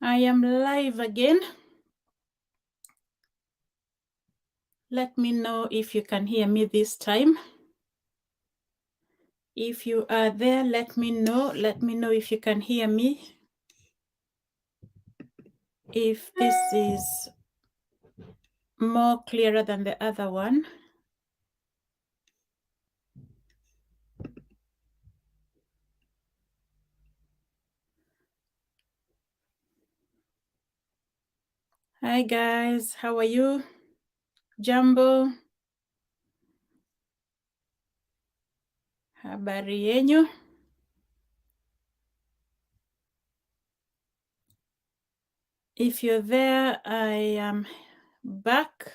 I am live again. Let me know if you can hear me this time. If you are there, let me know. Let me know if you can hear me. If this is more clearer than the other one. Hi guys, how are you? Jambo. Habari yenyu? If you're there, I am back.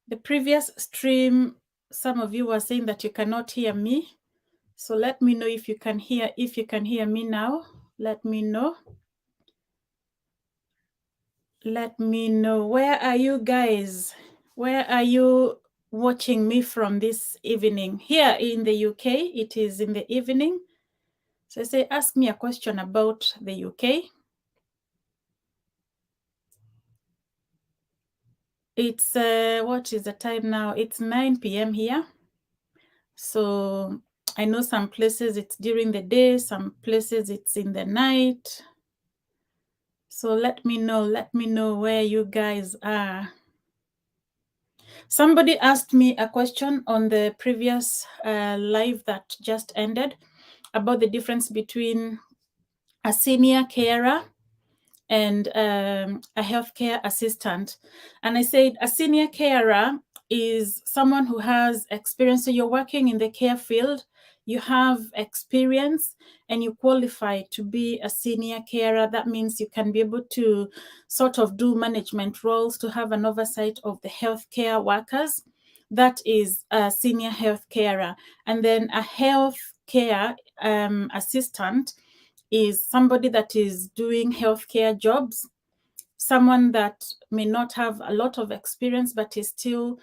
The previous stream, some of you were saying that you cannot hear me. So let me know if you can hear me now. Let me know. Let me know. Where are you guys? Where are you watching me from this evening? Here in the UK, it is in the evening. So I say, ask me a question about the UK. It's, what is the time now? It's 9 p.m. here. So I know some places it's during the day, some places it's in the night. So let me know where you guys are. Somebody asked me a question on the previous live that just ended about the difference between a senior carer and a healthcare assistant. And I said a senior carer is someone who has experience. So you're working in the care field, you have experience, and you qualify to be a senior carer. That means you can be able to sort of do management roles, to have an oversight of the healthcare workers. That is a senior health carer. And then a healthcare assistant is somebody that is doing healthcare jobs, someone that may not have a lot of experience but is still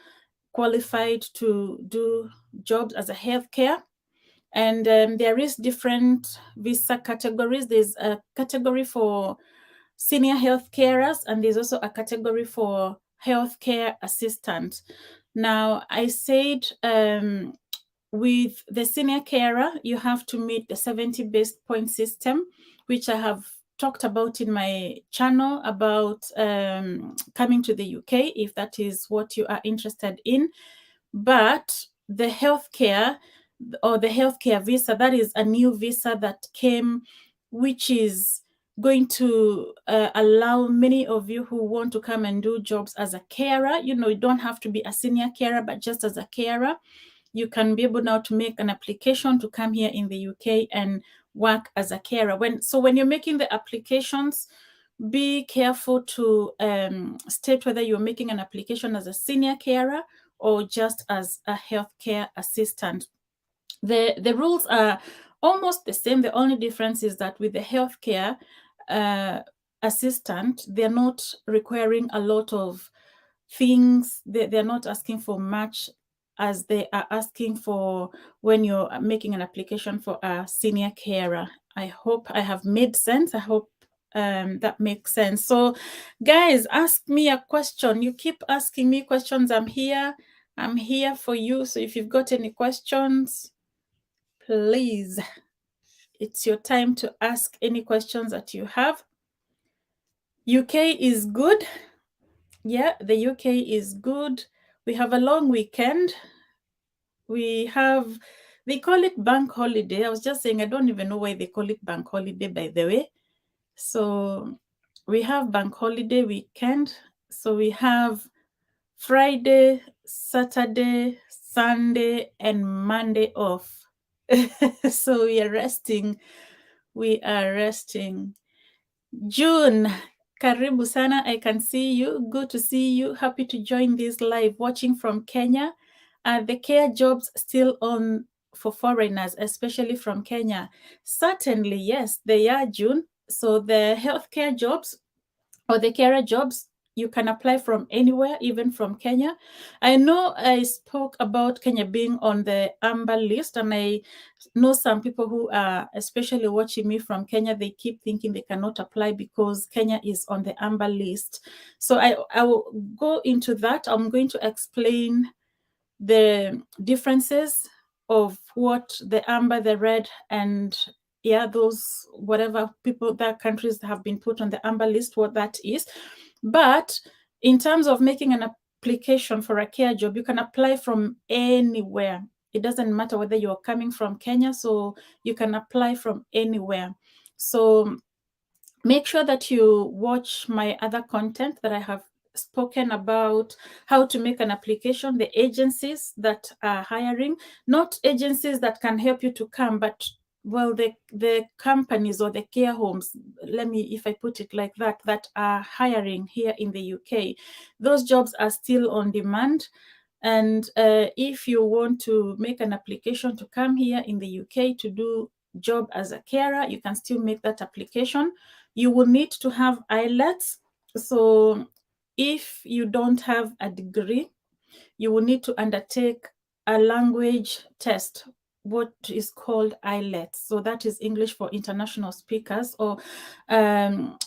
qualified to do jobs as a healthcare. And there is different visa categories. There's a category for senior health carers, and there's also a category for healthcare assistant. Now, I said with the senior carer, you have to meet the 70 base point system, which I have talked about in my channel about coming to the UK, if that is what you are interested in. But the healthcare or the healthcare visa, that is a new visa that came, which is going to allow many of you who want to come and do jobs as a carer. You know, you don't have to be a senior carer, but just as a carer, you can be able now to make an application to come here in the UK and work as a carer. When you're making the applications, be careful to state whether you're making an application as a senior carer or just as a healthcare assistant. The rules are almost the same. The only difference is that with the healthcare assistant, they're not requiring a lot of things. They're not asking for much as they are asking for when you're making an application for a senior carer. I hope I have made sense. I hope that makes sense. So guys, ask me a question. You keep asking me questions. I'm here for you. So if you've got any questions, please, it's your time to ask any questions that you have. UK is good. Yeah, the UK is good. We have a long weekend. They call it bank holiday. I was just saying, I don't even know why they call it bank holiday, by the way. So we have bank holiday weekend. So we have Friday, Saturday, Sunday, and Monday off. So we are resting. June, karibu sana. I can see you. Good to see you. Happy to join this live, watching from Kenya. The care jobs still on for foreigners, especially from Kenya? Certainly, yes, they are, June. So the healthcare jobs or the carer jobs, you can apply from anywhere, even from Kenya. I know I spoke about Kenya being on the amber list, and I know some people who are especially watching me from Kenya, they keep thinking they cannot apply because Kenya is on the amber list. So I will go into that. I'm going to explain the differences of what the amber, the red, and those whatever people that countries have been put on the amber list, what that is. But in terms of making an application for a care job, you can apply from anywhere. It doesn't matter whether you're coming from Kenya, so you can apply from anywhere. So make sure that you watch my other content that I have spoken about how to make an application, the agencies that are hiring, not agencies that can help you to come, but well, the companies or the care homes, let me, if I put it like that, that are hiring here in the UK. Those jobs are still on demand. And if you want to make an application to come here in the UK to do job as a carer, you can still make that application. You will need to have IELTS. So if you don't have a degree, you will need to undertake a language test, what is called IELTS. So that is English for international speakers, or in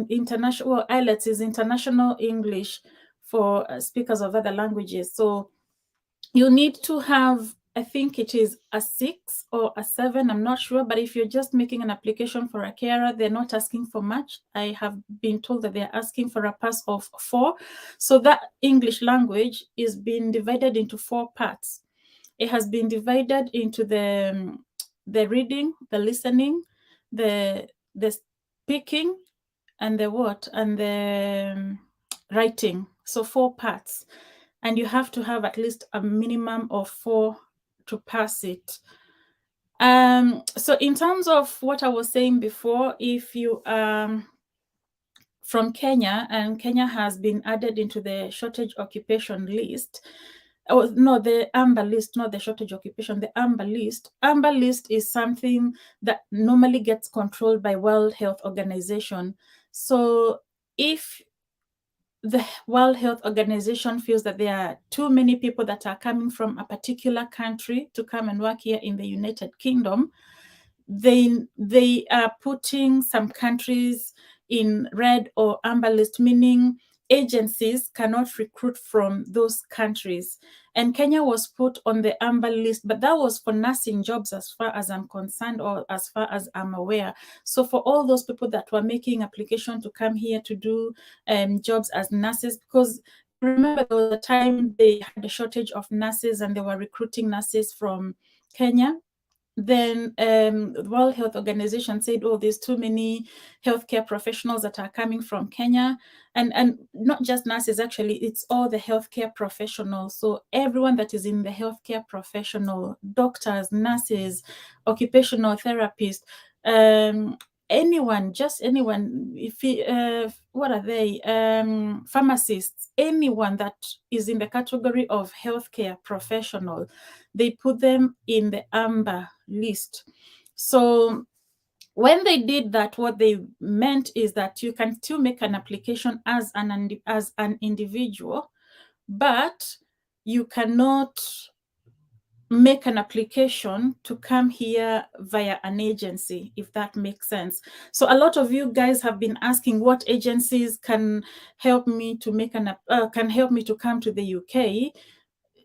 international, well, IELTS is international English for speakers of other languages. So you need to have, I think it is a 6 or a 7, I'm not sure, but if you're just making an application for a carer, they're not asking for much. I have been told that they're asking for a pass of 4. So that English language is being divided into 4 parts. It has been divided into the reading, the listening, the speaking, and the what? And the writing. So 4 parts. And you have to have at least a minimum of 4 to pass it. So in terms of what I was saying before, if you are from Kenya, and Kenya has been added into the shortage occupation list, oh, no, the amber list, not the shortage occupation, the amber list. Amber list is something that normally gets controlled by World Health Organization. So if the World Health Organization feels that there are too many people that are coming from a particular country to come and work here in the United Kingdom, they are putting some countries in red or amber list, meaning agencies cannot recruit from those countries. And Kenya was put on the amber list, but that was for nursing jobs as far as I'm concerned, or as far as I'm aware. So for all those people that were making application to come here to do jobs as nurses, because remember there was a time they had a shortage of nurses and they were recruiting nurses from Kenya. Then the World Health Organization said, oh, there's too many healthcare professionals that are coming from Kenya. And not just nurses, actually, it's all the healthcare professionals. So everyone that is in the healthcare professional, doctors, nurses, occupational therapists, anyone, just anyone, if what are they, pharmacists, anyone that is in the category of healthcare professional, they put them in the amber list. So when they did that, what they meant is that you can still make an application as an individual, but you cannot make an application to come here via an agency, if that makes sense. So a lot of you guys have been asking what agencies can help me to make can help me to come to the UK.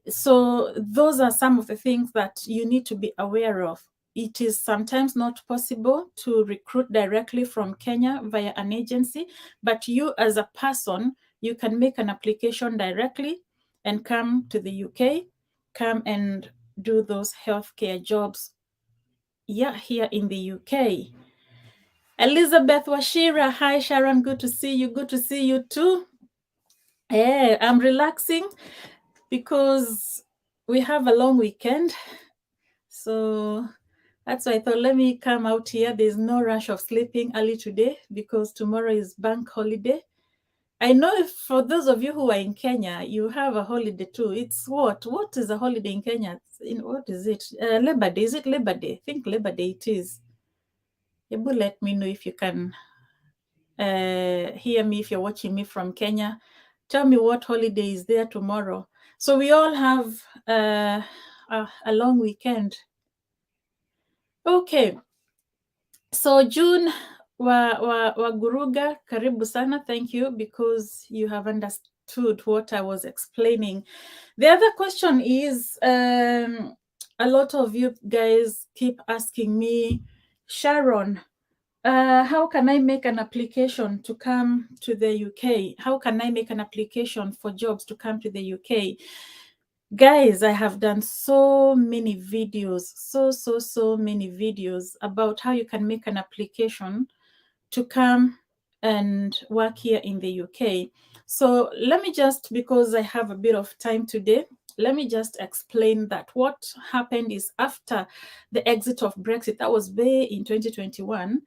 So those are some of the things that you need to be aware of. It is sometimes not possible to recruit directly from Kenya via an agency, but you as a person, you can make an application directly and come to the UK, come and do those healthcare jobs, here in the UK. Elizabeth Washira, hi Sharon, good to see you. Good to see you too. I'm relaxing because we have a long weekend. So that's why I thought, let me come out here. There's no rush of sleeping early today because tomorrow is bank holiday. I know if for those of you who are in Kenya, you have a holiday too. It's what? What is a holiday in Kenya? What is it? Labor Day. Is it Labor Day? I think Labor Day it is. Able let me know if you can hear me if you're watching me from Kenya. Tell me what holiday is there tomorrow. So we all have a long weekend. Okay, so June Waguruga, karibu sana. Thank you, because you have understood what I was explaining. The other question is, a lot of you guys keep asking me, Sharon, how can I make an application to come to the UK? How can I make an application for jobs to come to the UK? Guys, I have done so many videos, so many videos about how you can make an application to come and work here in the UK. So let me just, because I have a bit of time today, let me just explain that what happened is after the exit of Brexit, that was way in 2021,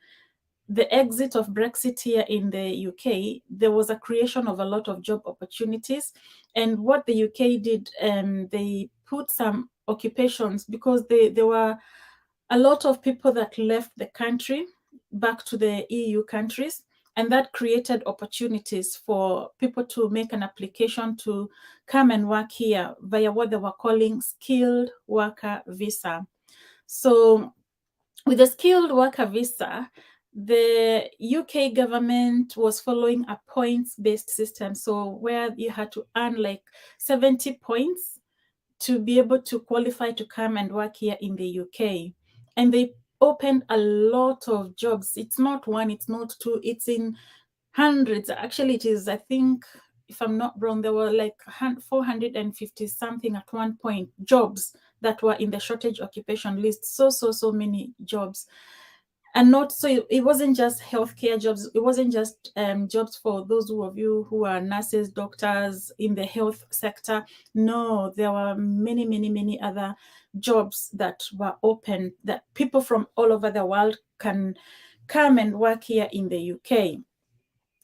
the exit of Brexit here in the UK, there was a creation of a lot of job opportunities. And what the UK did, they put some occupations, because there were a lot of people that left the country back to the EU countries, and that created opportunities for people to make an application to come and work here via what they were calling skilled worker visa. So with the skilled worker visa, the UK government was following a points-based system. So where you had to earn like 70 points to be able to qualify to come and work here in the UK. And they opened a lot of jobs. It's not one, it's not two, it's in hundreds. Actually, it is, I think, if I'm not wrong, there were like 450 something at one point jobs that were in the shortage occupation list. So many jobs. And not so it wasn't just healthcare jobs, it wasn't just jobs for those of you who are nurses, doctors in the health sector. No, there were many other jobs that were open, that people from all over the world can come and work here in the UK.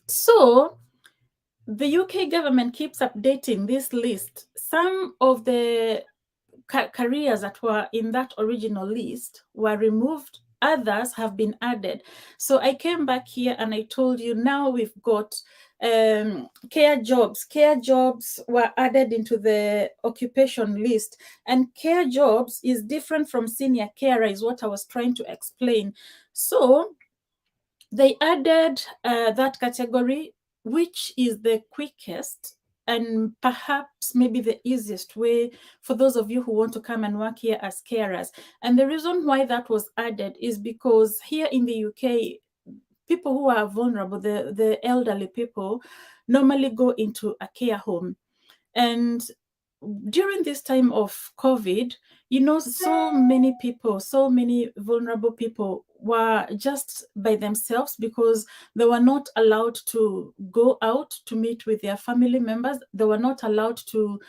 So the UK government keeps updating this list. Some of the careers that were in that original list were removed, others have been added. So I came back here and I told you, now we've got care jobs. Care jobs were added into the occupation list, and care jobs is different from senior carer, is what I was trying to explain. So they added that category, which is the quickest and perhaps maybe the easiest way for those of you who want to come and work here as carers. And the reason why that was added is because here in the UK, people who are vulnerable, the elderly people, normally go into a care home. And during this time of COVID, you know, so many people, so many vulnerable people were just by themselves because they were not allowed to go out to meet with their family members. They were not allowed to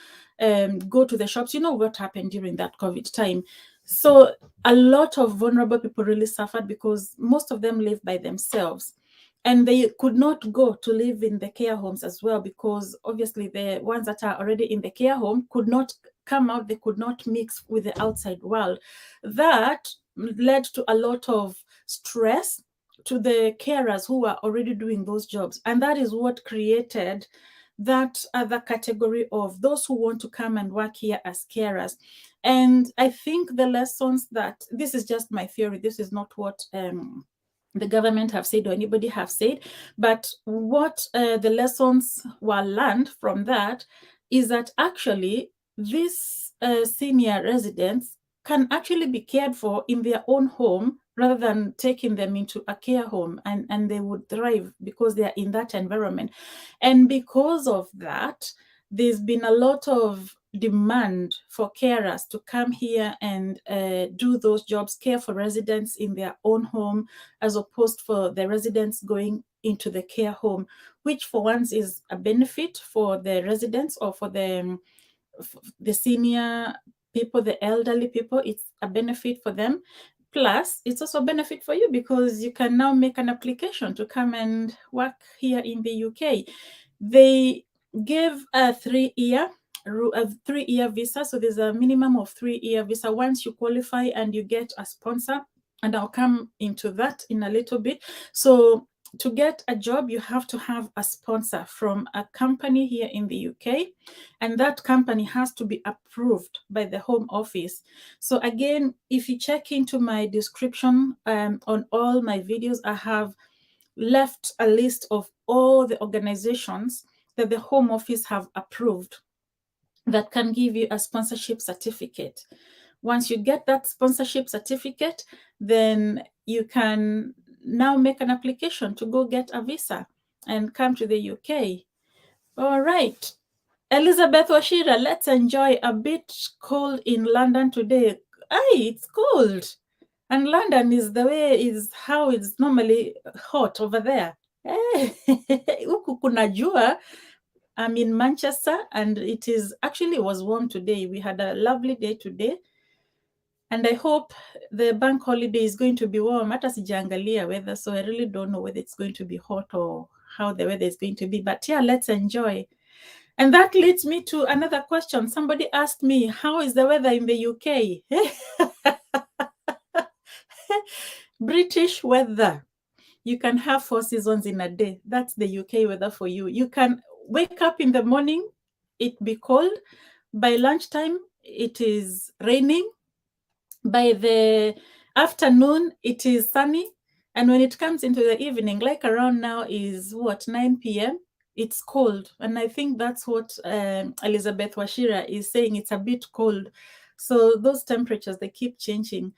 go to the shops. You know what happened during that COVID time. So a lot of vulnerable people really suffered because most of them live by themselves. And they could not go to live in the care homes as well, because obviously the ones that are already in the care home could not come out, they could not mix with the outside world. That led to a lot of stress to the carers who were already doing those jobs. And that is what created that other category of those who want to come and work here as carers. And I think the lessons that, this is just my theory, this is not what the government have said or anybody have said, but what the lessons were learned from that is that actually these senior residents can actually be cared for in their own home rather than taking them into a care home, and they would thrive because they are in that environment. And because of that, there's been a lot of demand for carers to come here and do those jobs, care for residents in their own home, as opposed for the residents going into the care home, which for once is a benefit for the residents or for the senior people, the elderly people. It's a benefit for them. Plus, it's also a benefit for you because you can now make an application to come and work here in the UK. They gave a 3-year visa. So there's a minimum of 3-year visa. Once you qualify and you get a sponsor, and I'll come into that in a little bit. So to get a job, you have to have a sponsor from a company here in the UK, and that company has to be approved by the Home Office. So again, if you check into my description on all my videos, I have left a list of all the organizations that the Home Office have approved that can give you a sponsorship certificate. Once you get that sponsorship certificate, then you can now make an application to go get a visa and come to the UK. All right. Elizabeth Washira, let's enjoy a bit cold in London today. Aye, it's cold. And London is how it's normally hot over there. Huku kuna jua. I'm in Manchester, and it was warm today. We had a lovely day today. And I hope the bank holiday is going to be warm. Hata sijaangalia weather, so I really don't know whether it's going to be hot or how the weather is going to be. But yeah, let's enjoy. And that leads me to another question. Somebody asked me, how is the weather in the UK? British weather. You can have 4 seasons in a day. That's the UK weather for you. You can wake up in the morning, it be cold. By lunchtime, it is raining. By the afternoon, it is sunny. And when it comes into the evening, like around now is 9 p.m., it's cold. And I think that's what Elizabeth Washira is saying. It's a bit cold. So those temperatures, they keep changing.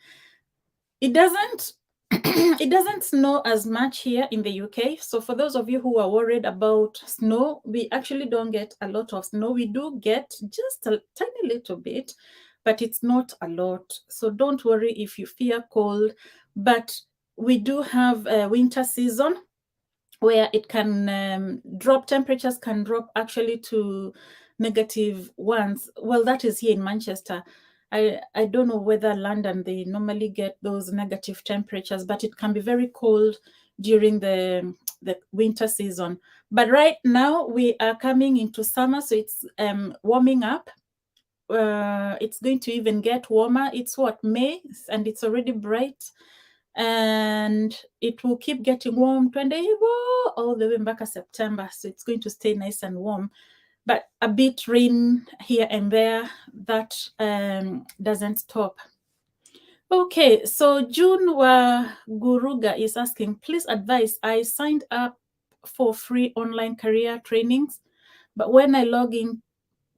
It doesn't it doesn't snow as much here in the UK. So for those of you who are worried about snow, we actually don't get a lot of snow. We do get just a tiny little bit, but it's not a lot. So don't worry if you fear cold. But we do have a winter season where it can drop, temperatures can drop actually to -1s. Well, that is here in Manchester. I don't know whether London, they normally get those negative temperatures, but it can be very cold during the winter season. But right now we are coming into summer, so it's warming up. It's going to even get warmer. It's May, and it's already bright. And it will keep getting warm all the way back to September. So it's going to stay nice and warm. But a bit rain here and there, that doesn't stop. Okay, so June Guruga is asking, please advise, I signed up for free online career trainings, but when I log in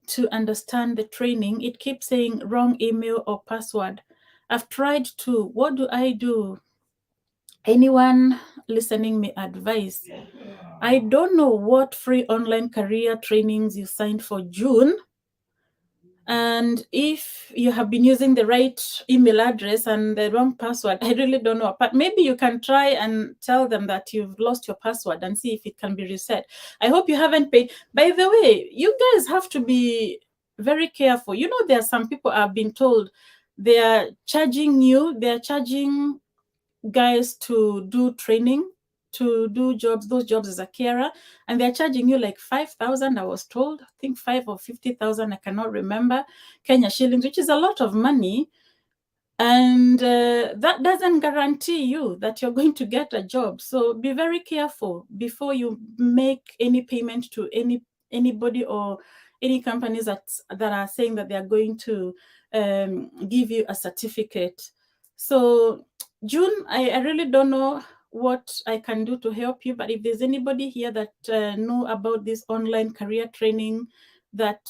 to understand the training, it keeps saying wrong email or password. I've tried to, what do I do? Anyone listening me advise? I don't know what free online career trainings you signed for June. And if you have been using the right email address and the wrong password, I really don't know. But maybe you can try and tell them that you've lost your password and see if it can be reset. I hope you haven't paid. By the way, you guys have to be very careful. You know, there are some people I've been told they are charging guys to do training, to do jobs, those jobs as a carer, and they're charging you like 5,000, I was told, I think 5 or 50,000, I cannot remember, Kenya shillings, which is a lot of money. And that doesn't guarantee you that you're going to get a job. So be very careful before you make any payment to anybody or any companies that are saying that they are going to give you a certificate. So June, I really don't know what I can do to help you, but if there's anybody here that know about this online career training that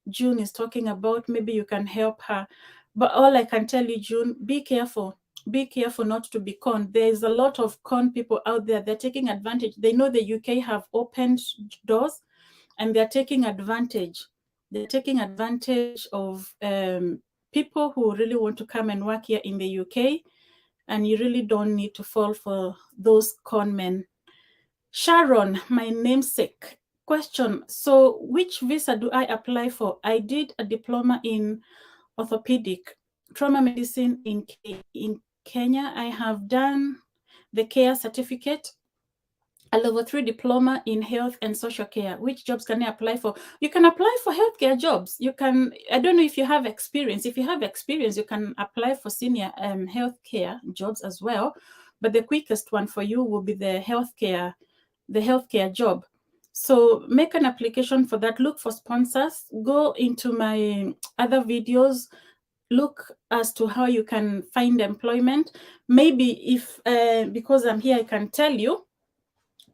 June is talking about, maybe you can help her. But all I can tell you, June, be careful. Be careful not to be conned. There's a lot of con people out there. They're taking advantage. They know the UK have opened doors, and they're taking advantage. They're taking advantage of people who really want to come and work here in the UK, and you really don't need to fall for those con men. Sharon, my namesake. Question, so which visa do I apply for? I did a diploma in orthopedic trauma medicine in Kenya. I have done the care certificate, a level 3 diploma in health and social care. Which jobs can I apply for? You can apply for healthcare jobs. You can, I don't know if you have experience. If you have experience, you can apply for senior healthcare jobs as well. but the quickest one for you will be the healthcare job. So make an application for that. Look for sponsors. Go into my other videos. Look as to how you can find employment. Maybe if, because I'm here, I can tell you,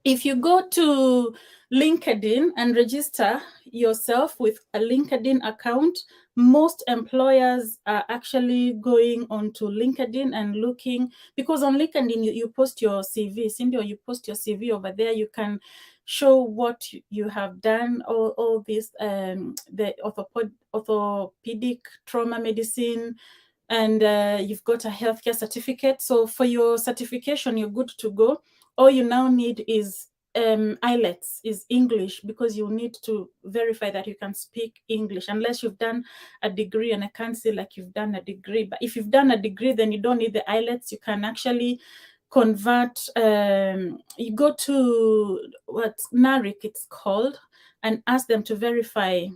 if you go to LinkedIn and register yourself with a LinkedIn account, most employers are actually going onto LinkedIn and looking, because on LinkedIn you post your CV, Cindy, or you post your CV over there. You can show what you have done, all this, the orthopedic trauma medicine, and you've got a healthcare certificate. So for your certification, you're good to go. All you now need is IELTS, is English, because you need to verify that you can speak English, unless you've done a degree, and I can't say like you've done a degree. But if you've done a degree, then you don't need the IELTS. You can actually convert, you go to what NARIC it's called, and ask them to verify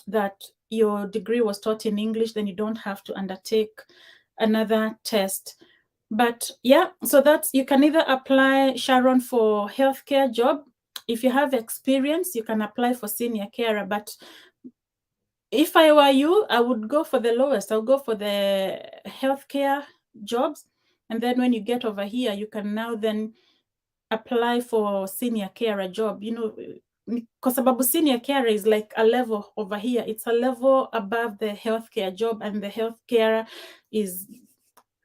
that your degree was taught in English. Then you don't have to undertake another test. But yeah, so that's, you can either apply, Sharon, for healthcare job. If you have experience, you can apply for senior carer. But if I were you, I would go for the lowest. I'll go for the healthcare jobs. And then when you get over here, you can now then apply for senior carer job, you know, because sababu senior carer is like a level over here. It's a level above the healthcare job, and the healthcare is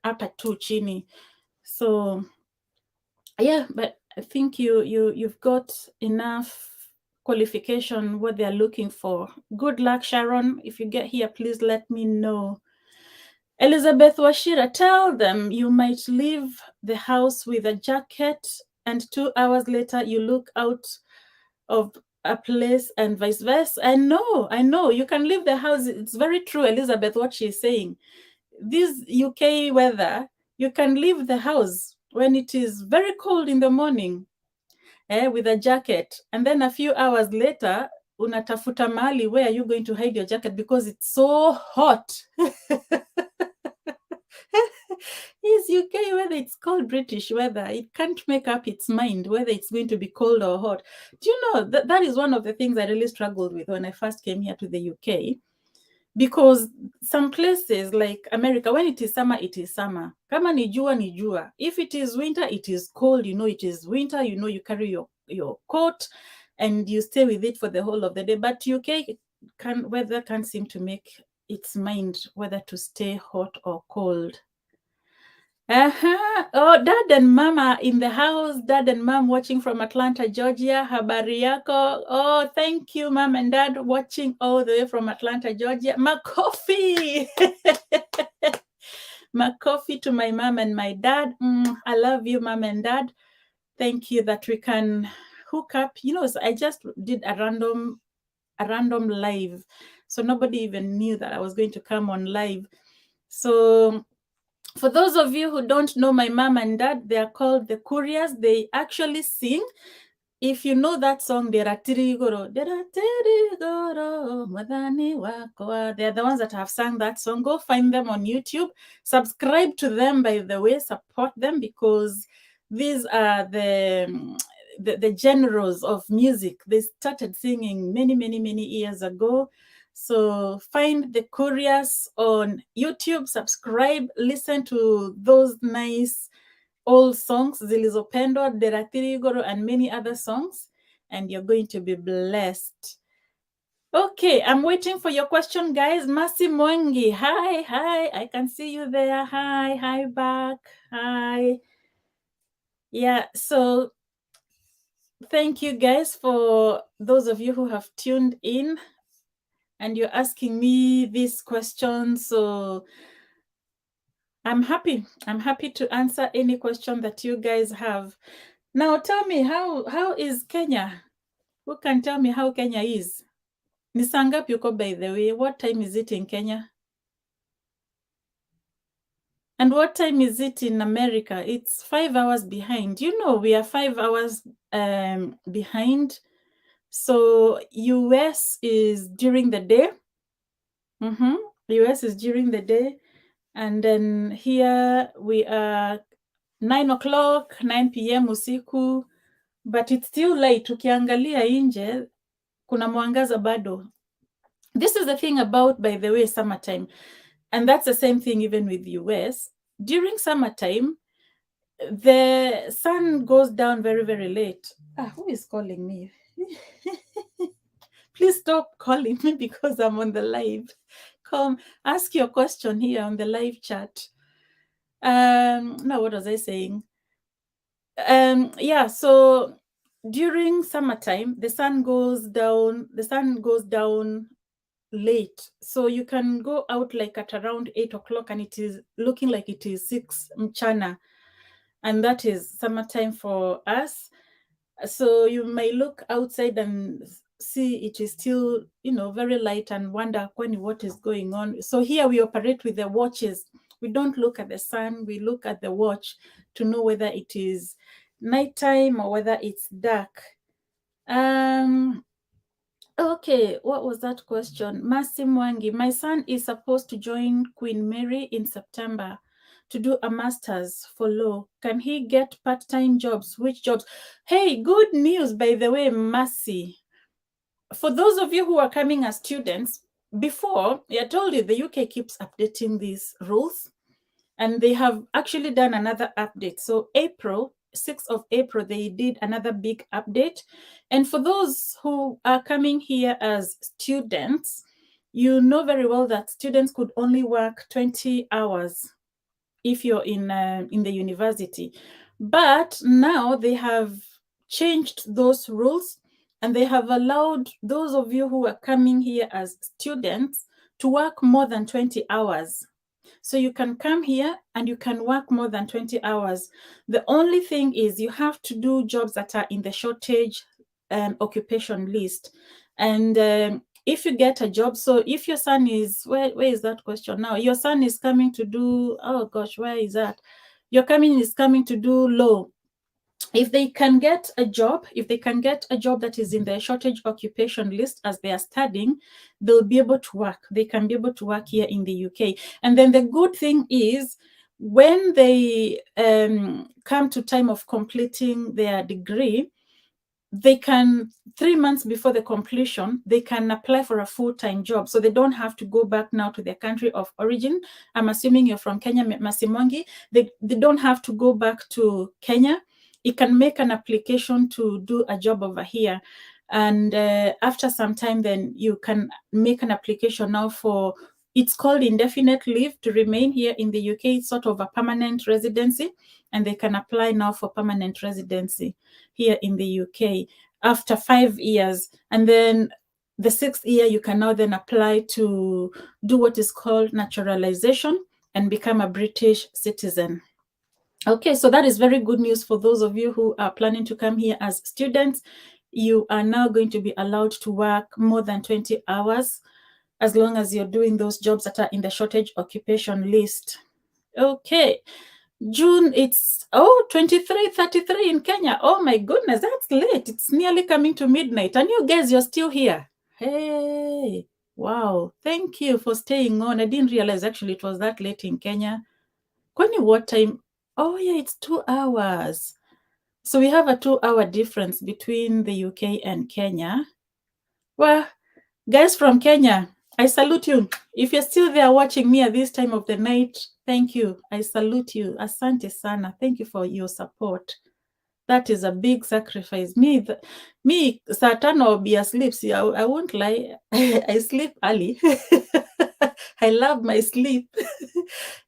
hapa tu chini. So yeah, but I think you've got enough qualification what they're looking for. Good luck, Sharon. If you get here, please let me know. Elizabeth Washira, tell them you might leave the house with a jacket, and 2 hours later you look out of a place, and vice versa. I know. You can leave the house. It's very true, Elizabeth, what she's saying. This UK weather, you can leave the house when it is very cold in the morning, with a jacket, and then a few hours later unatafuta mahali where are you going to hide your jacket because it's so hot. Is UK weather, it's called British weather. It can't make up its mind whether it's going to be cold or hot. Do you know that is one of the things I really struggled with when I first came here to the UK? Because some places like America, when it is summer, it is summer. Kama ni jua, ni jua. If it is winter, it is cold. You know it is winter. You know you carry your coat and you stay with it for the whole of the day. But UK weather can't seem to make its mind whether to stay hot or cold. Oh, dad and mom are in the house. Dad and mom watching from Atlanta, Georgia. Habari yako. Oh, thank you, mom and dad, watching all the way from Atlanta, Georgia. Makofi. Makofi to my mom and my dad. I love you, mom and dad. Thank you that we can hook up. You know, so I just did a random live. So nobody even knew that I was going to come on live. So for those of you who don't know my mom and dad, they are called the Couriers. They actually sing. If you know that song, they're the ones that have sung that song. Go find them on YouTube. Subscribe to them, by the way. Support them, because these are the generals of music. They started singing many years ago. So find the Couriers on YouTube, subscribe, listen to those nice old songs, Zilizopendwa, Deratirigoro, and many other songs, and you're going to be blessed. Okay, I'm waiting for your question, guys. Masi Mwangi, hi, I can see you there. Hi back, hi. Yeah, so thank you guys for those of you who have tuned in and you're asking me this question. So I'm happy to answer any question that you guys have. Now tell me, how is Kenya? Who can tell me how Kenya is? Ni saa ngapi uko, by the way? What time is it in Kenya? And what time is it in America? It's 5 hours behind. You know, we are 5 hours behind. So US is during the day. US is during the day. And then here we are 9 o'clock, 9 p.m. usiku, but it's still light. Ukiangalia nje, kuna mwangaza bado. This is the thing about, by the way, summertime. And that's the same thing even with US. During summertime, the sun goes down very, very late. Who is calling me? Please stop calling me because I'm on the live. Come, ask your question here on the live chat. Now, what was I saying? Yeah, so during summertime, the sun goes down late. So you can go out like at around 8 o'clock and it is looking like it is 6 mchana. And that is summertime for us. So you may look outside and see it is still, very light and wonder what is going on. So here we operate with the watches. We don't look at the sun, we look at the watch to know whether it is nighttime or whether it's dark. Okay, what was that question? Masi Mwangi, my son is supposed to join Queen Mary in September to do a master's for law. Can he get part-time jobs? Which jobs? Hey, good news, by the way, Masi. For those of you who are coming as students, before, I told you the UK keeps updating these rules, and they have actually done another update. So 6th of April, they did another big update. And for those who are coming here as students, you know very well that students could only work 20 hours if you're in the university. But now they have changed those rules, and they have allowed those of you who are coming here as students to work more than 20 hours. So you can come here and you can work more than 20 hours. The only thing is you have to do jobs that are in the shortage occupation list. And if you get a job, so if your son is, where is that question now? Your son is coming to do, oh gosh, where is that? Your coming is coming to do law. If they can get a job, that is in the shortage occupation list as they are studying, they'll be able to work. They can be able to work here in the UK. And then the good thing is, when they come to time of completing their degree, they can, 3 months before the completion, they can apply for a full-time job. So they don't have to go back now to their country of origin. I'm assuming you're from Kenya, Masimongi. They don't have to go back to Kenya. You can make an application to do a job over here. And after some time, then you can make an application now for, it's called indefinite leave to remain here in the UK. It's sort of a permanent residency, and they can apply now for permanent residency here in the UK after 5 years. And then the 6th year, you can now then apply to do what is called naturalization and become a British citizen. Okay, so that is very good news for those of you who are planning to come here as students. You are now going to be allowed to work more than 20 hours as long as you're doing those jobs that are in the shortage occupation list. Okay, June, it's 23:33 in Kenya. Oh my goodness, that's late. It's nearly coming to midnight. And you guys, you're still here. Hey, wow. Thank you for staying on. I didn't realize actually it was that late in Kenya. Kwani what time? Oh yeah, it's 2 hours. So we have a 2-hour difference between the UK and Kenya. Well, guys from Kenya, I salute you. If you're still there watching me at this time of the night, thank you. I salute you. Asante sana. Thank you for your support. That is a big sacrifice. Me, saa tano I'll be asleep. See, I won't lie. I sleep early. I love my sleep.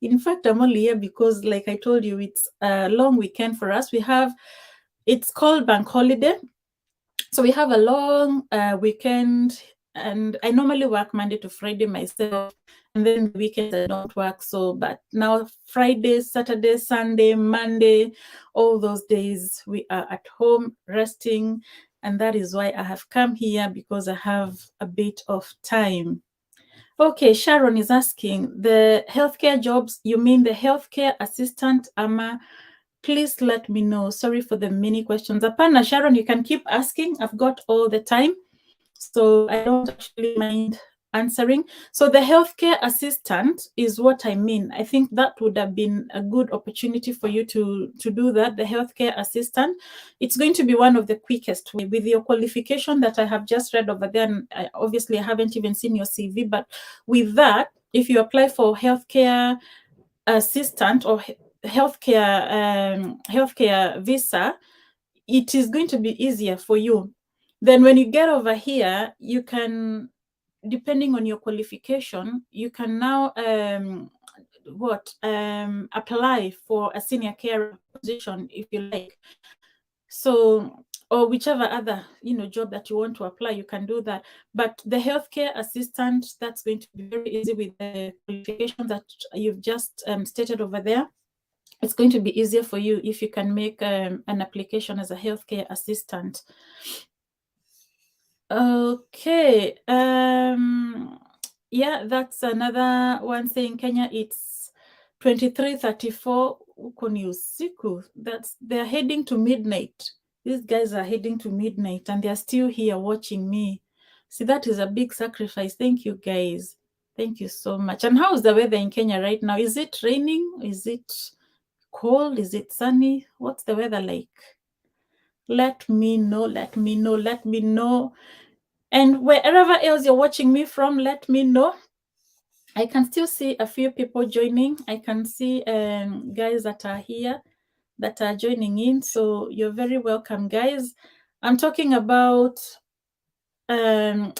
In fact, I'm only here because, like I told you, it's a long weekend for us. It's called Bank Holiday. So we have a long weekend, and I normally work Monday to Friday myself, and then the weekends I don't work. So, but now Friday, Saturday, Sunday, Monday, all those days we are at home resting, and that is why I have come here, because I have a bit of time. Okay, Sharon is asking, the healthcare jobs, you mean the healthcare assistant, Ama? Please let me know. Sorry for the many questions. Apana, Sharon, you can keep asking. I've got all the time. So I don't actually mind answering. So the healthcare assistant is what I mean. I think that would have been a good opportunity for you to do that. The healthcare assistant, it's going to be one of the quickest way with your qualification that I have just read over there. And obviously I haven't even seen your CV, but with that, if you apply for healthcare assistant or healthcare visa, it is going to be easier for you. Then when you get over here, you can, depending on your qualification, you can now apply for a senior care position if you like. So, or whichever other job that you want to apply, you can do that. But the healthcare assistant, that's going to be very easy with the qualification that you've just stated over there. It's going to be easier for you if you can make an application as a healthcare assistant. Okay. Yeah, that's another one thing. Kenya, it's 23:34 huko ni usiku. They're heading to midnight. These guys are heading to midnight and they're still here watching me. See, that is a big sacrifice. Thank you, guys. Thank you so much. And how's the weather in Kenya right now? Is it raining? Is it cold? Is it sunny? What's the weather like? Let me know, let me know, let me know. And wherever else you're watching me from, let me know. I can still see a few people joining. I can see guys that are here that are joining in. So you're very welcome, guys. I'm talking about I'm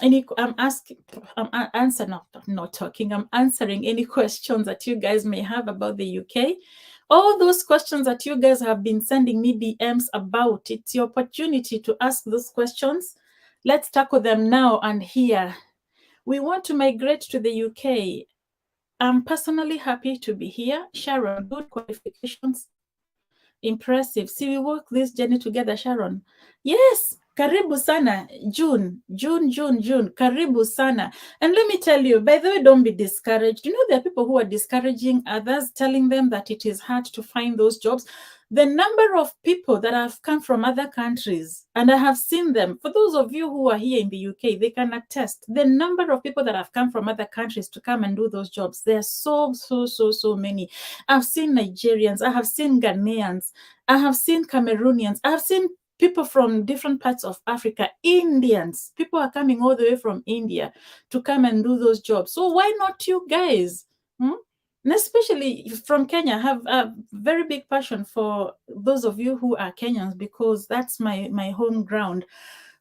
answering any questions that you guys may have about the UK. All those questions that you guys have been sending me DMs about, it's your opportunity to ask those questions. Let's tackle them now and here. We want to migrate to the UK. I'm personally happy to be here. Sharon, good qualifications. Impressive. See, we work this journey together, Sharon. Yes, karibu sana. June. Karibu sana. And let me tell you, by the way, don't be discouraged. You know, there are people who are discouraging others, telling them that it is hard to find those jobs. The number of people that have come from other countries, and I have seen them, for those of you who are here in the UK, they can attest, the number of people that have come from other countries to come and do those jobs, there are so many. I've seen Nigerians, I have seen Ghanaians, I have seen Cameroonians, I have seen people from different parts of Africa, Indians, people are coming all the way from India to come and do those jobs. So why not you guys? And especially from Kenya, I have a very big passion for those of you who are Kenyans because that's my home ground.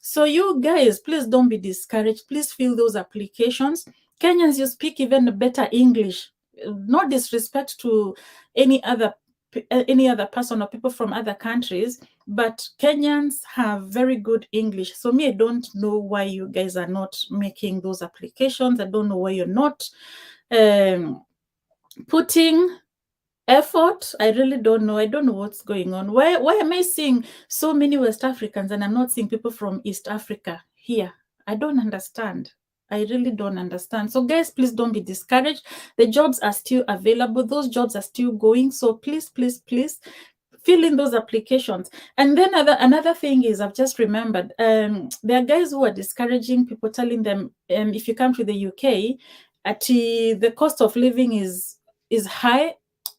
So you guys, please don't be discouraged. Please fill those applications. Kenyans, you speak even better English. No disrespect to any other person or people from other countries, but Kenyans have very good English. So me, I don't know why you guys are not making those applications. I don't know why you're not putting effort. I really don't know. I don't know what's going on. Why am I seeing so many West Africans and I'm not seeing people from East Africa here? I don't understand. I really don't understand. So guys, please don't be discouraged. The jobs are still available. Those jobs are still going. So please fill in those applications. And then another thing is, I've just remembered, there are guys who are discouraging people, telling them, if you come to the UK, the cost of living is high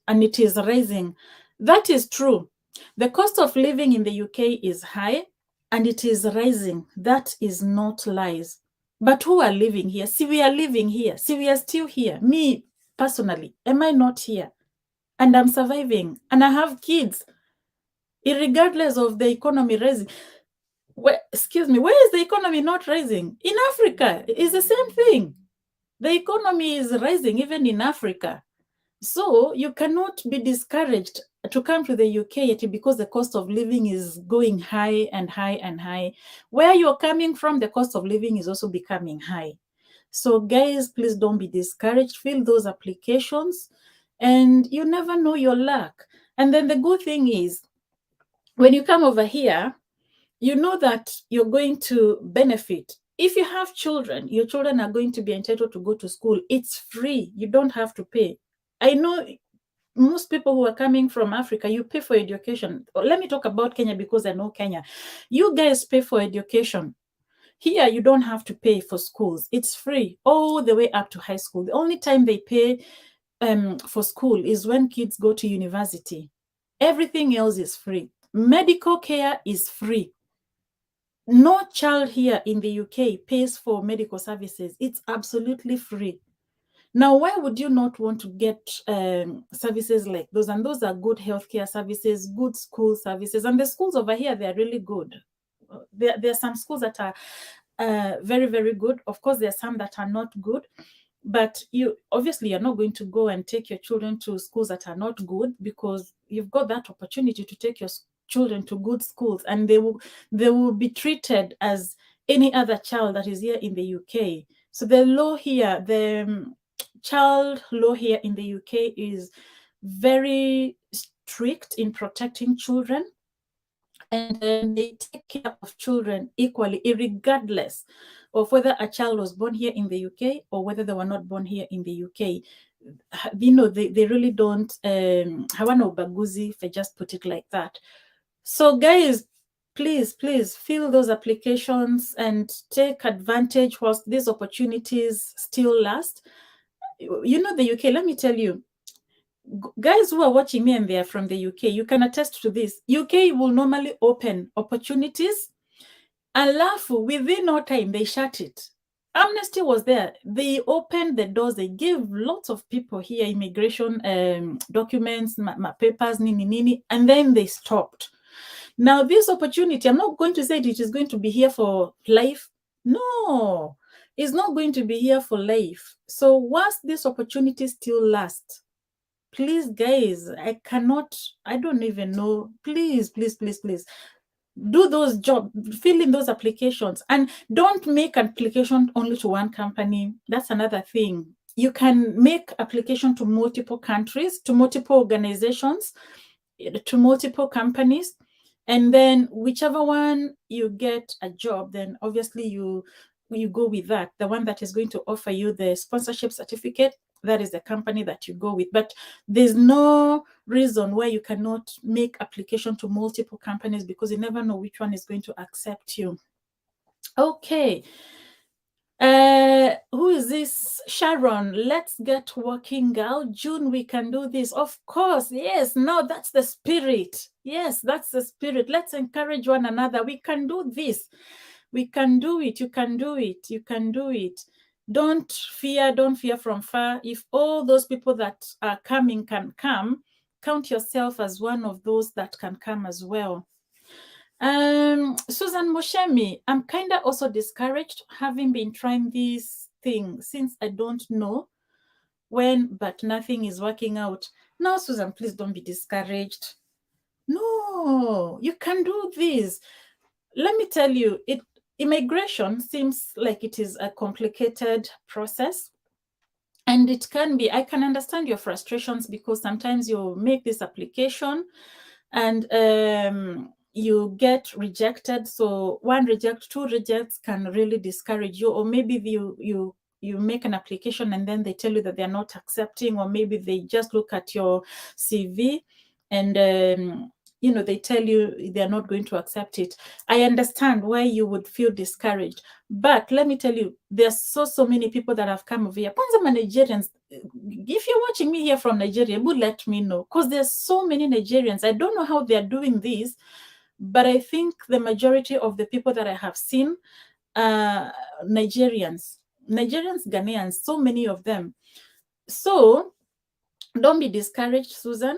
and it is rising. That is true. The cost of living in the UK is high and it is rising. That is not lies. But who are living here? See, we are living here. See, we are still here. Me, personally, am I not here? And I'm surviving. And I have kids. Regardless of the economy rising. Where is the economy not rising? In Africa, it's the same thing. The economy is rising even in Africa. So you cannot be discouraged to come to the UK because the cost of living is going high and high and high. Where you're coming from, the cost of living is also becoming high. So guys, please don't be discouraged. Fill those applications and you never know your luck. And then the good thing is, when you come over here, you know that you're going to benefit. If you have children, your children are going to be entitled to go to school. It's free. You don't have to pay. I know most people who are coming from Africa, you pay for education. Let me talk about Kenya because I know Kenya. You guys pay for education. Here, you don't have to pay for schools. It's free all the way up to high school. The only time they pay for school is when kids go to university. Everything else is free. Medical care is free. No child here in the UK pays for medical services. It's absolutely free. Now, why would you not want to get services like those? And those are good healthcare services, good school services. And the schools over here, they're really good. There are some schools that are very, very good. Of course, there are some that are not good. But you're not going to go and take your children to schools that are not good, because you've got that opportunity to take your children to good schools, and they will be treated as any other child that is here in the UK. So the law here, the child law here in the UK is very strict in protecting children, and they take care of children equally, regardless of whether a child was born here in the UK or whether they were not born here in the UK. They really don't hawana ubaguzi, if I just put it like that. So guys, please fill those applications and take advantage whilst these opportunities still last. The UK, let me tell you, guys who are watching me and they are from the UK, you can attest to this. UK will normally open opportunities, and within no time they shut it. Amnesty was there. They opened the doors. They gave lots of people here immigration documents, papers, nini, and then they stopped. Now, this opportunity, I'm not going to say it is going to be here for life. No, it's not going to be here for life. So once this opportunity still lasts, please, guys, I don't even know. Please, do those jobs, fill in those applications, and don't make application only to one company. That's another thing. You can make application to multiple countries, to multiple organizations, to multiple companies, and then whichever one you get a job, then obviously you go with that, the one that is going to offer you the sponsorship certificate. That is the company that you go with. But there's no reason why you cannot make application to multiple companies, because you never know which one is going to accept you. Okay. Who is this? Sharon, let's get working, girl. June, we can do this. Of course, yes. No, that's the spirit. Yes, that's the spirit. Let's encourage one another. We can do this. We can do it. You can do it. You can do it. Don't fear from far. If all those people that are coming can come, count yourself as one of those that can come as well. Susan Moshemi, I'm kind of also discouraged, having been trying this thing since I don't know when, but nothing is working out. No, Susan, please don't be discouraged. No, you can do this. Let me tell you, immigration seems like it is a complicated process. And it can be. I can understand your frustrations, because sometimes you make this application and you get rejected. So one reject, two rejects can really discourage you. Or maybe you make an application and then they tell you that they're not accepting, or maybe they just look at your CV and they tell you they're not going to accept it. I understand why you would feel discouraged, but let me tell you, there's so many people that have come over here. Kwanza Nigerians, if you're watching me here from Nigeria, would let me know, because there's so many Nigerians. I don't know how they're doing this, but I think the majority of the people that I have seen are Nigerians, Ghanaians, so many of them. So don't be discouraged, Susan.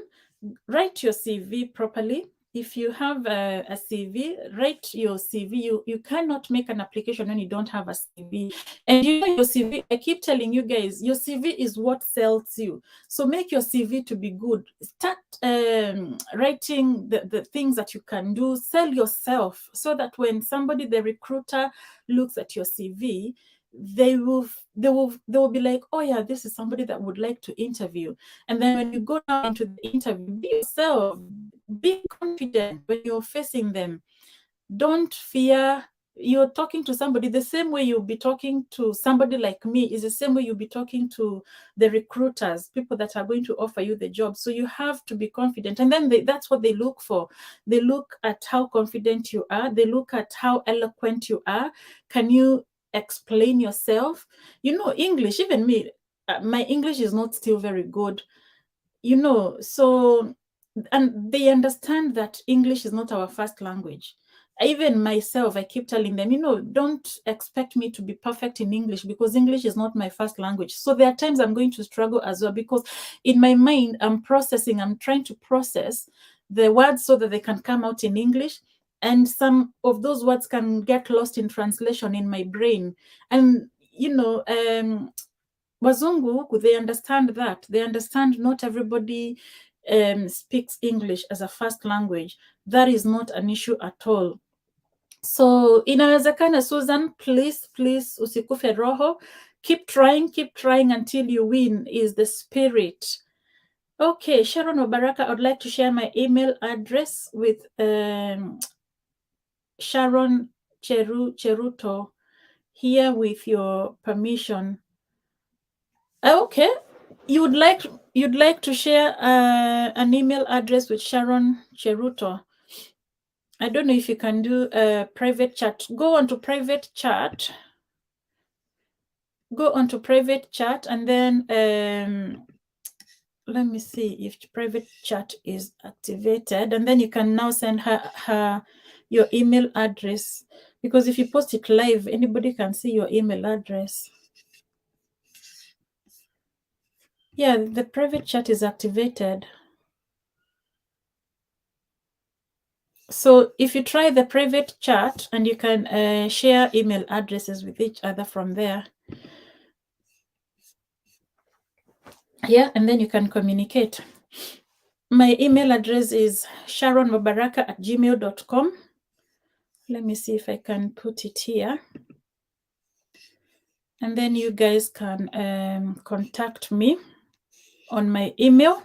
Write your CV properly. If you have a CV, write your CV. You cannot make an application when you don't have a CV. And your CV, I keep telling you guys, your CV is what sells you. So make your CV to be good. Start writing the things that you can do. Sell yourself, so that when the recruiter looks at your CV, they will be like, oh yeah, this is somebody that would like to interview. And then when you go down into the interview, be yourself, be confident when you're facing them. Don't fear you're talking to somebody the same way you'll be talking to somebody like me is the same way you'll be talking to the recruiters, people that are going to offer you the job. So you have to be confident. And then that's what they look for. They look at how confident you are. They look at how eloquent you are. Can you explain yourself? You know, English, even me, my English is not still very good, you know, so, and they understand that English is not our first language. Even myself, I keep telling them, you know, don't expect me to be perfect in English because English is not my first language. So there are times I'm going to struggle as well because in my mind, I'm trying to process the words so that they can come out in English. And some of those words can get lost in translation in my brain. And, you know, Wazungu, they understand that. They understand not everybody speaks English as a first language. That is not an issue at all. So inawezekana, Susan, please usikufe roho. Keep trying until you win is the spirit. Okay, Sharon or Baraka, I'd like to share my email address with Sharon Cheruto here with your permission. Okay, you'd like to share an email address with Sharon Cheruto. I don't know if you can do a private chat. Go on to private chat. And then let me see if private chat is activated, and then you can now send her your email address, because if you post it live, anybody can see your email address. Yeah, the private chat is activated. So if you try the private chat, and you can share email addresses with each other from there. Yeah, and then you can communicate. My email address is sharonmabaraka@gmail.com. Let me see if I can put it here. And then you guys can contact me on my email.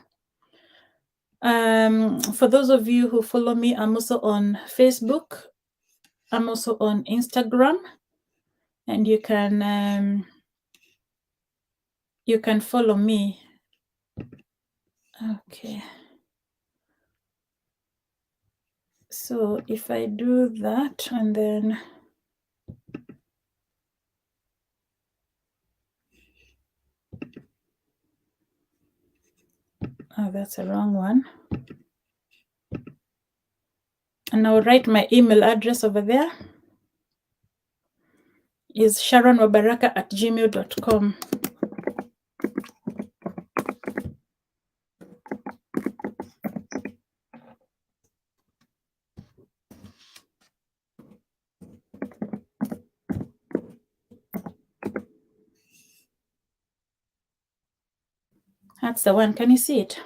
For those of you who follow me, I'm also on Facebook. I'm also on Instagram. And you can follow me. Okay. So if I do that, and then oh, that's a wrong one. And I'll write my email address over there. Is sharonwabaraka@gmail.com. That's the one. Can you see it?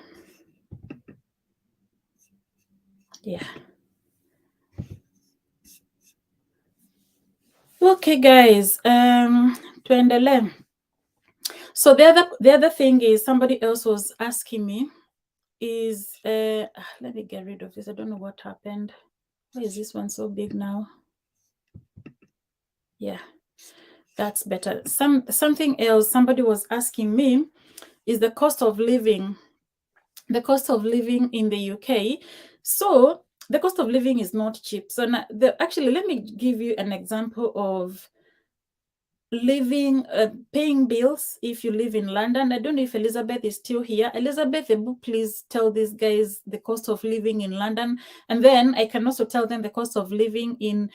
Yeah. Okay, guys. Tuendelee. So the other thing is, somebody else was asking me is let me get rid of this. I don't know what happened. Why is this one so big now? Yeah, that's better. Something else somebody was asking me is the cost of living. The cost of living in the UK. So the cost of living is not cheap. So now, actually, let me give you an example of living, paying bills if you live in London. I don't know if Elizabeth is still here. Elizabeth, please tell these guys the cost of living in London, and then I can also tell them the cost of living in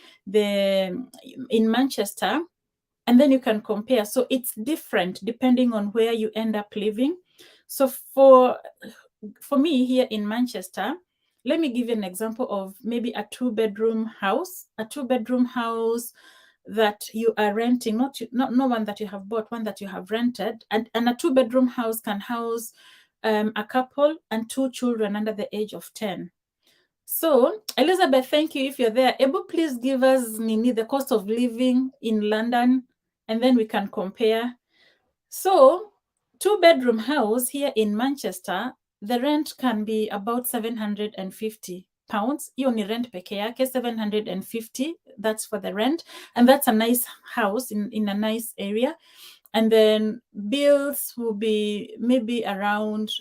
Manchester, and then you can compare. So it's different depending on where you end up living. So for me here in Manchester, let me give you an example of maybe a two-bedroom house. That you are renting, not one that you have bought, one that you have rented. And a two-bedroom house can house a couple and 2 children under the age of 10. So, Elizabeth, thank you if you're there. Please give us, Nini, the cost of living in London, and then we can compare. So, two-bedroom house here in Manchester, the rent can be about 750 pounds. Hiyo ni rent peke yake, 750. That's for the rent. And that's a nice house in a nice area. And then bills will be maybe around,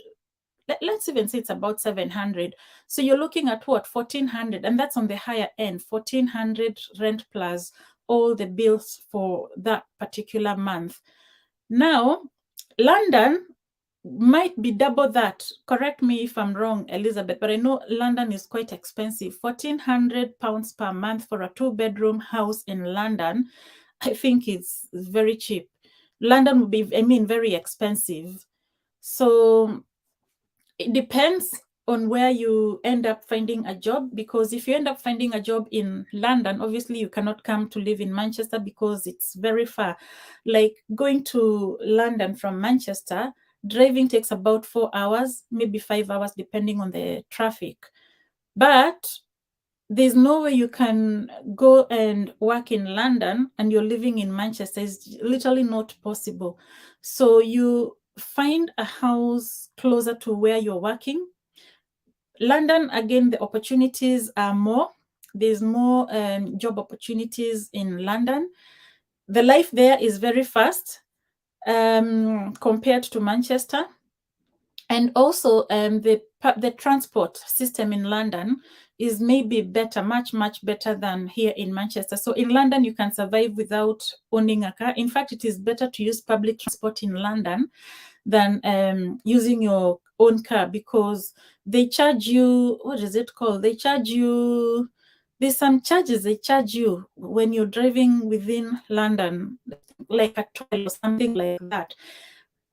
let's even say it's about 700. So you're looking at what, 1400, and that's on the higher end, 1400 rent plus all the bills for that particular month. Now, London might be double that. Correct me if I'm wrong, Elizabeth, but I know London is quite expensive. 1400 pounds per month for a 2-bedroom house in London, I think it's very cheap. London would be, very expensive. So it depends on where you end up finding a job, because if you end up finding a job in London, obviously you cannot come to live in Manchester because it's very far. Like going to London from Manchester, driving takes about 4 hours, maybe 5 hours, depending on the traffic. But there's no way you can go and work in London and you're living in Manchester. It's literally not possible. So you find a house closer to where you're working. London, again, the opportunities are more. There's more job opportunities in London. The life there is very fast compared to Manchester. And also the transport system in London is maybe better, much, much better than here in Manchester. So in London, you can survive without owning a car. In fact, it is better to use public transport in London than using your own car, because they charge you, what is it called? They charge you, there's some charges they charge you when you're driving within London, like a toll or something like that.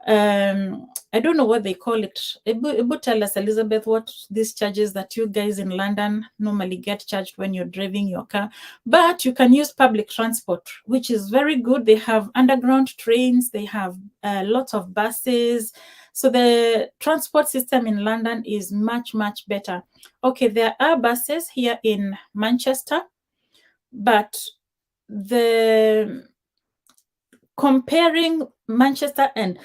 I don't know what they call it. Ebu tell us, Elizabeth, what these charges that you guys in London normally get charged when you're driving your car. But you can use public transport, which is very good. They have underground trains. They have lots of buses. So the transport system in London is much, much better. Okay, there are buses here in Manchester, but comparing Manchester and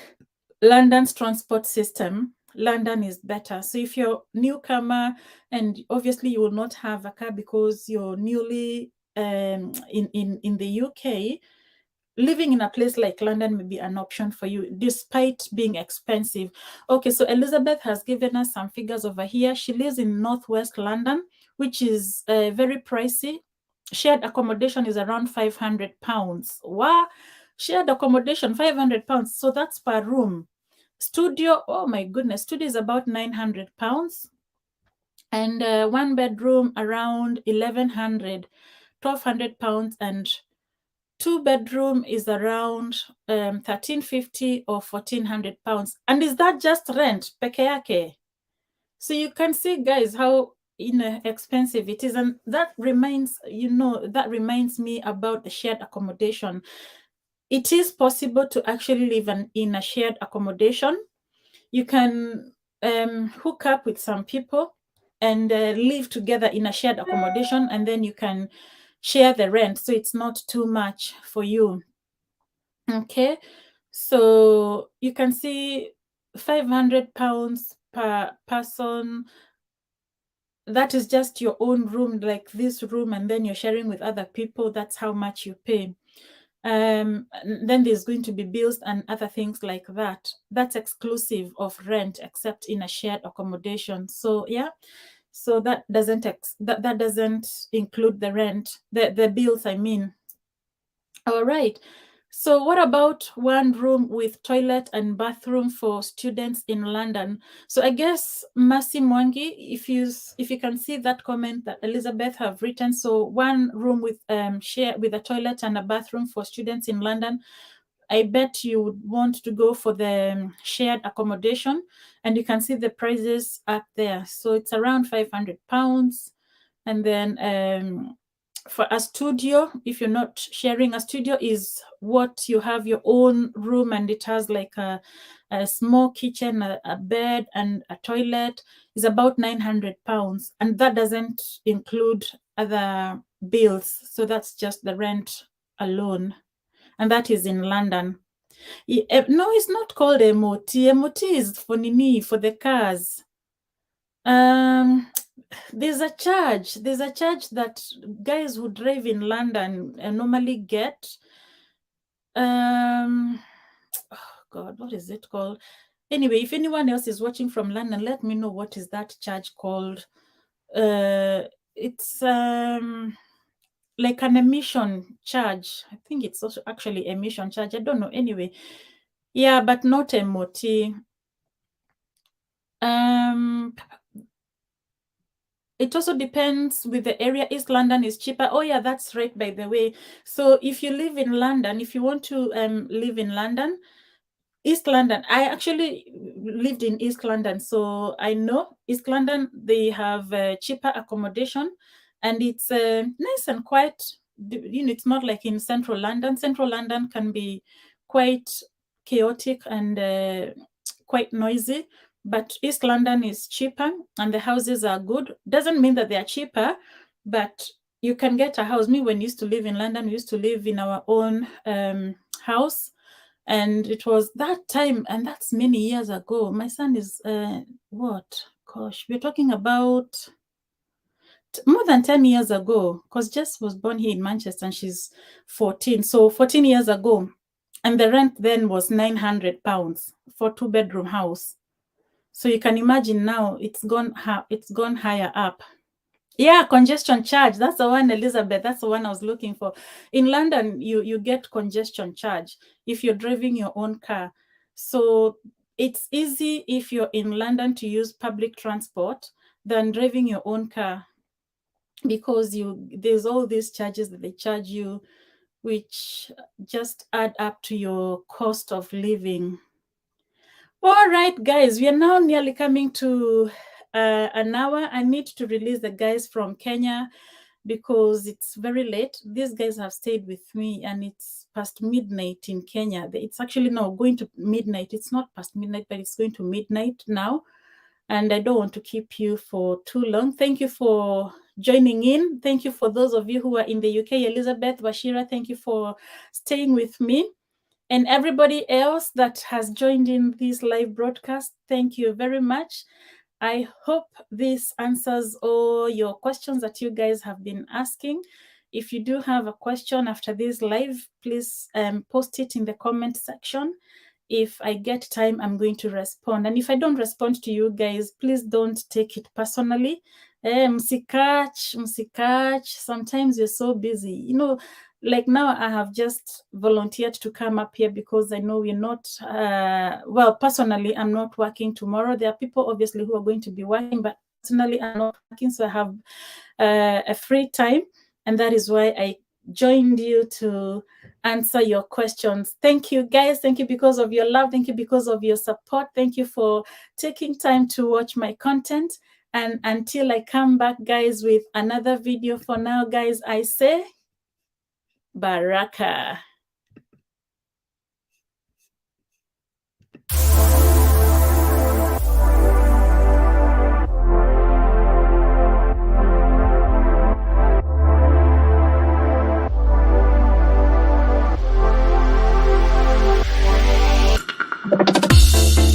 London's transport system, London is better. So if you're a newcomer, and obviously you will not have a car because you're newly in the UK, living in a place like London may be an option for you, despite being expensive. Okay, so Elizabeth has given us some figures over here. She lives in Northwest London, which is very pricey. Shared accommodation is around £500. Wow, shared accommodation, £500. So that's per room. Studio, oh my goodness, studio is about £900. And 1 bedroom around £1,200, and 2-bedroom is around 1,350 or £1,400. And is that just rent peke yake? So you can see, guys, how expensive it is. And that reminds me about the shared accommodation. It is possible to actually live in a shared accommodation. You can hook up with some people and live together in a shared accommodation, and then you can share the rent, so it's not too much for you. Okay, so you can see £500 per person. That is just your own room, like this room, and then you're sharing with other people. That's how much you pay. Then there's going to be bills and other things like that. That's exclusive of rent, except in a shared accommodation. So yeah, so that doesn't that doesn't include the rent, the bills, I mean. All right. So what about 1 room with toilet and bathroom for students in London? So I guess Mercy Mwangi, if you can see that comment that Elizabeth have written, so 1 room with share with a toilet and a bathroom for students in London, I bet you would want to go for the shared accommodation, and you can see the prices up there. So it's around £500, and then for a studio, if you're not sharing, a studio is what you have your own room and it has like a small kitchen, a bed and a toilet, is about £900, and that doesn't include other bills. So that's just the rent alone, and that is in London. No, it's not called MOT. MOT is for the cars. There's a charge that guys who drive in London normally get. Oh God, what is it called? Anyway, if anyone else is watching from London, let me know what is that charge called. It's like an emission charge. I think it's also actually emission charge. I don't know. Anyway, yeah, but not MOT. It also depends with the area. East London is cheaper. Oh yeah, that's right, by the way. So if you live in London, if you want to live in London, East London, I actually lived in East London, so I know East London, they have cheaper accommodation, and it's nice and quiet. You know, it's not like in Central London. Central London can be quite chaotic and quite noisy, but East London is cheaper and the houses are good. Doesn't mean that they are cheaper, but you can get a house. Me, when I used to live in London, we used to live in our own house. And it was that time, and that's many years ago. My son is, what? Gosh, we're talking about more than 10 years ago, because Jess was born here in Manchester and she's 14. So 14 years ago. And the rent then was £900 for 2-bedroom house. So you can imagine now it's gone higher up. Yeah, congestion charge. That's the one, Elizabeth. That's the one I was looking for. In London, you get congestion charge if you're driving your own car. So it's easy if you're in London to use public transport than driving your own car, because there's all these charges that they charge you, which just add up to your cost of living. All right, guys, we are now nearly coming to an hour. I need to release the guys from Kenya because it's very late. These guys have stayed with me and it's past midnight in Kenya. It's actually now going to midnight. It's not past midnight, but it's going to midnight now. And I don't want to keep you for too long. Thank you for joining in. Thank you for those of you who are in the UK. Elizabeth, Bashira, thank you for staying with me. And everybody else that has joined in this live broadcast, thank you very much. I hope this answers all your questions that you guys have been asking. If you do have a question after this live, please post it in the comment section. If I get time, I'm going to respond. And if I don't respond to you guys, please don't take it personally. Msikach, sometimes you're so busy. You know, like now I have just volunteered to come up here because I know we're not, well, personally, I'm not working tomorrow. There are people obviously who are going to be working, but personally, I'm not working. So I have a free time. And that is why I joined you to answer your questions. Thank you, guys. Thank you because of your love. Thank you because of your support. Thank you for taking time to watch my content. And until I come back, guys, with another video, for now, guys, I say Baraka.